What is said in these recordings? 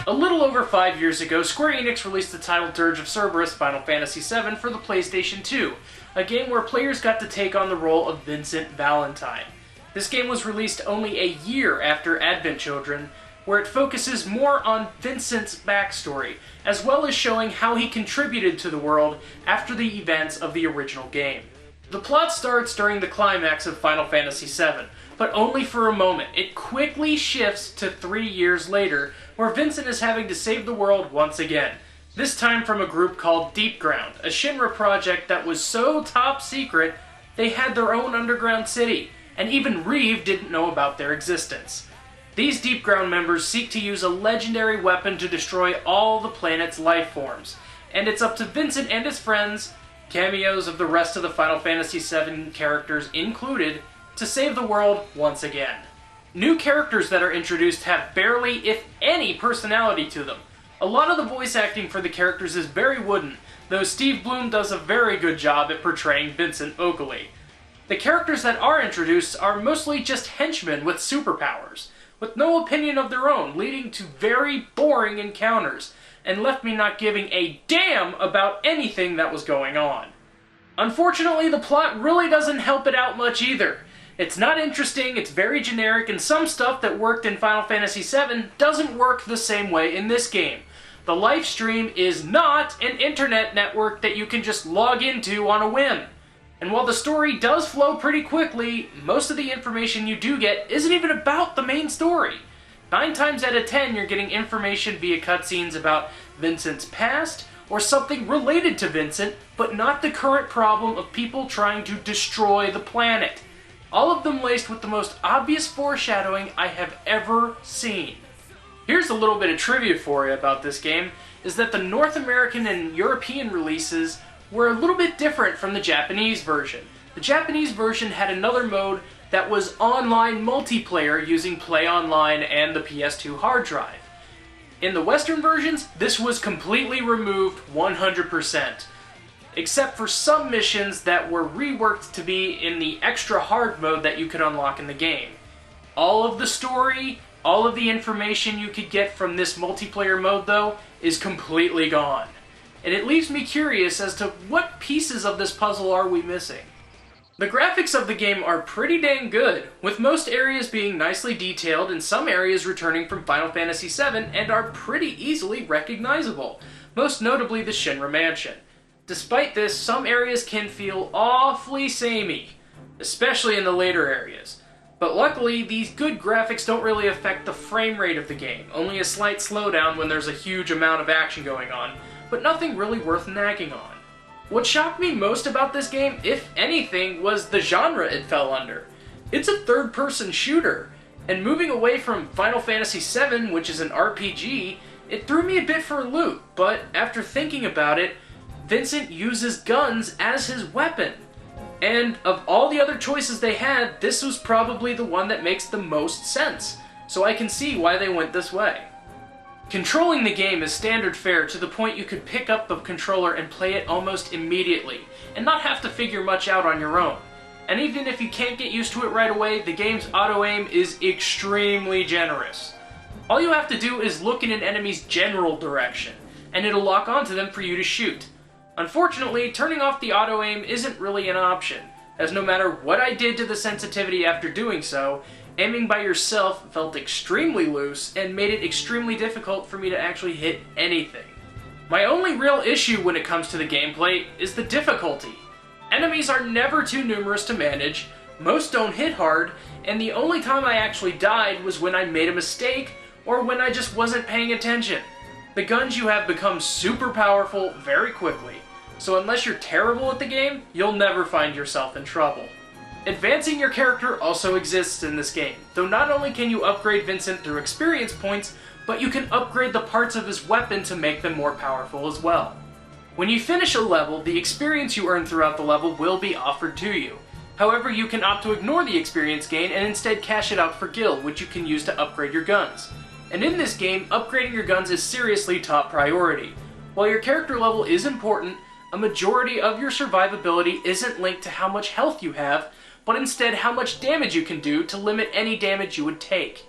A little over 5 years ago, Square Enix released the title Dirge of Cerberus Final Fantasy VII for the PlayStation 2, a game where players got to take on the role of Vincent Valentine. This game was released only a year after Advent Children, where it focuses more on Vincent's backstory, as well as showing how he contributed to the world after the events of the original game. The plot starts during the climax of Final Fantasy VII, but only for a moment. It quickly shifts to 3 years later, where Vincent is having to save the world once again. This time from a group called Deep Ground, a Shinra project that was so top secret, they had their own underground city, and even Reeve didn't know about their existence. These Deep Ground members seek to use a legendary weapon to destroy all the planet's life forms, and it's up to Vincent and his friends, cameos of the rest of the Final Fantasy VII characters included, to save the world once again. New characters that are introduced have barely, if any, personality to them. A lot of the voice acting for the characters is very wooden, though Steve Blum does a very good job at portraying Vincent vocally. The characters that are introduced are mostly just henchmen with superpowers, with no opinion of their own, leading to very boring encounters, and left me not giving a damn about anything that was going on. Unfortunately, the plot really doesn't help it out much either. It's not interesting, it's very generic, and some stuff that worked in Final Fantasy VII doesn't work the same way in this game. The live stream is not an internet network that you can just log into on a whim. And while the story does flow pretty quickly, most of the information you do get isn't even about the main story. 9 times out of 10, you're getting information via cutscenes about Vincent's past, or something related to Vincent, but not the current problem of people trying to destroy the planet. All of them laced with the most obvious foreshadowing I have ever seen. Here's a little bit of trivia for you about this game, is that the North American and European releases were a little bit different from the Japanese version. The Japanese version had another mode that was online multiplayer using Play Online and the PS2 hard drive. In the Western versions, this was completely removed 100%. Except for some missions that were reworked to be in the extra hard mode that you could unlock in the game. All of the story, all of the information you could get from this multiplayer mode, though, is completely gone. And it leaves me curious as to what pieces of this puzzle are we missing. The graphics of the game are pretty dang good, with most areas being nicely detailed and some areas returning from Final Fantasy VII and are pretty easily recognizable, most notably the Shinra Mansion. Despite this, some areas can feel awfully samey, especially in the later areas. But luckily, these good graphics don't really affect the frame rate of the game, only a slight slowdown when there's a huge amount of action going on, but nothing really worth nagging on. What shocked me most about this game, if anything, was the genre it fell under. It's a third-person shooter, and moving away from Final Fantasy VII, which is an RPG, it threw me a bit for a loop, but after thinking about it, Vincent uses guns as his weapon. And of all the other choices they had, this was probably the one that makes the most sense, so I can see why they went this way. Controlling the game is standard fare to the point you could pick up the controller and play it almost immediately, and not have to figure much out on your own. And even if you can't get used to it right away, the game's auto-aim is extremely generous. All you have to do is look in an enemy's general direction, and it'll lock onto them for you to shoot. Unfortunately, turning off the auto-aim isn't really an option, as no matter what I did to the sensitivity after doing so, aiming by yourself felt extremely loose and made it extremely difficult for me to actually hit anything. My only real issue when it comes to the gameplay is the difficulty. Enemies are never too numerous to manage, most don't hit hard, and the only time I actually died was when I made a mistake or when I just wasn't paying attention. The guns you have become super powerful very quickly, so unless you're terrible at the game, you'll never find yourself in trouble. Advancing your character also exists in this game, though not only can you upgrade Vincent through experience points, but you can upgrade the parts of his weapon to make them more powerful as well. When you finish a level, the experience you earn throughout the level will be offered to you. However, you can opt to ignore the experience gain and instead cash it out for gil, which you can use to upgrade your guns. And in this game, upgrading your guns is seriously top priority. While your character level is important, a majority of your survivability isn't linked to how much health you have, but instead how much damage you can do to limit any damage you would take.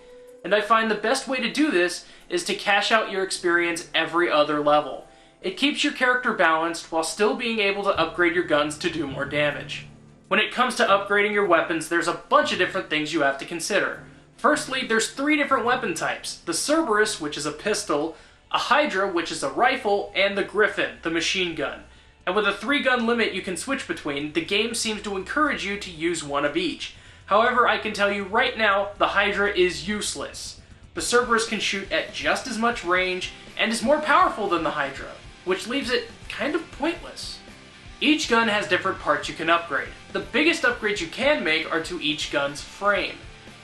and I find the best way to do this is to cash out your experience every other level. It keeps your character balanced while still being able to upgrade your guns to do more damage. When it comes to upgrading your weapons, there's a bunch of different things you have to consider. Firstly, there's 3 different weapon types: the Cerberus, which is a pistol, a Hydra, which is a rifle, and the Griffin, the machine gun. And with a 3-gun limit you can switch between, the game seems to encourage you to use one of each. However, I can tell you right now, the Hydra is useless. The Cerberus can shoot at just as much range, and is more powerful than the Hydra, which leaves it kind of pointless. Each gun has different parts you can upgrade. The biggest upgrades you can make are to each gun's frame.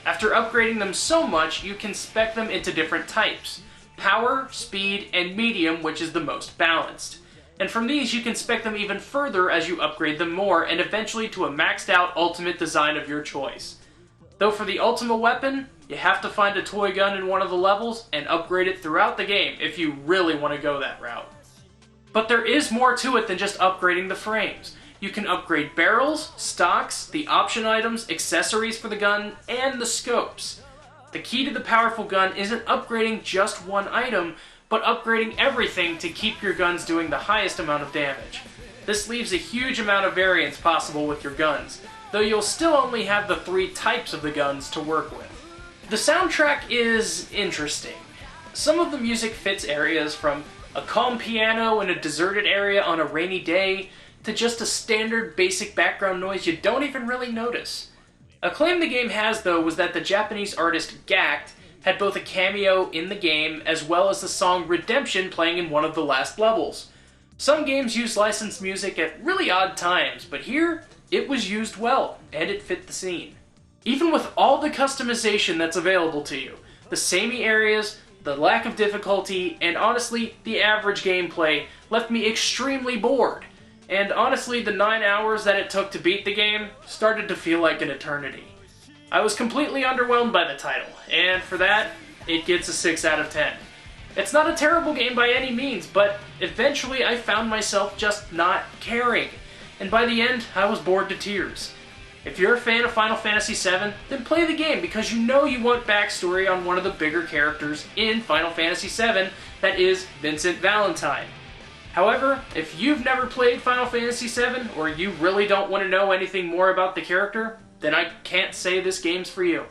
After upgrading them so much, you can spec them into different types: power, speed, and medium, which is the most balanced. And from these you can spec them even further as you upgrade them more, and eventually to a maxed out ultimate design of your choice. Though for the ultimate weapon, you have to find a toy gun in one of the levels and upgrade it throughout the game if you really want to go that route. But there is more to it than just upgrading the frames. You can upgrade barrels, stocks, the option items, accessories for the gun, and the scopes. The key to the powerful gun isn't upgrading just one item, but upgrading everything to keep your guns doing the highest amount of damage. This leaves a huge amount of variance possible with your guns, though you'll still only have the 3 types of the guns to work with. The soundtrack is interesting. Some of the music fits areas from a calm piano in a deserted area on a rainy day to just a standard basic background noise you don't even really notice. A claim the game has, though, was that the Japanese artist Gact had both a cameo in the game as well as the song Redemption playing in one of the last levels. Some games use licensed music at really odd times, but here, it was used well, and it fit the scene. Even with all the customization that's available to you, the samey areas, the lack of difficulty, and honestly, the average gameplay left me extremely bored. And honestly, the 9 hours that it took to beat the game started to feel like an eternity. I was completely underwhelmed by the title, and for that, it gets a 6 out of 10. It's not a terrible game by any means, but eventually I found myself just not caring, and by the end, I was bored to tears. If you're a fan of Final Fantasy VII, then play the game because you know you want backstory on one of the bigger characters in Final Fantasy VII, that is Vincent Valentine. However, if you've never played Final Fantasy VII, or you really don't want to know anything more about the character, then I can't say this game's for you.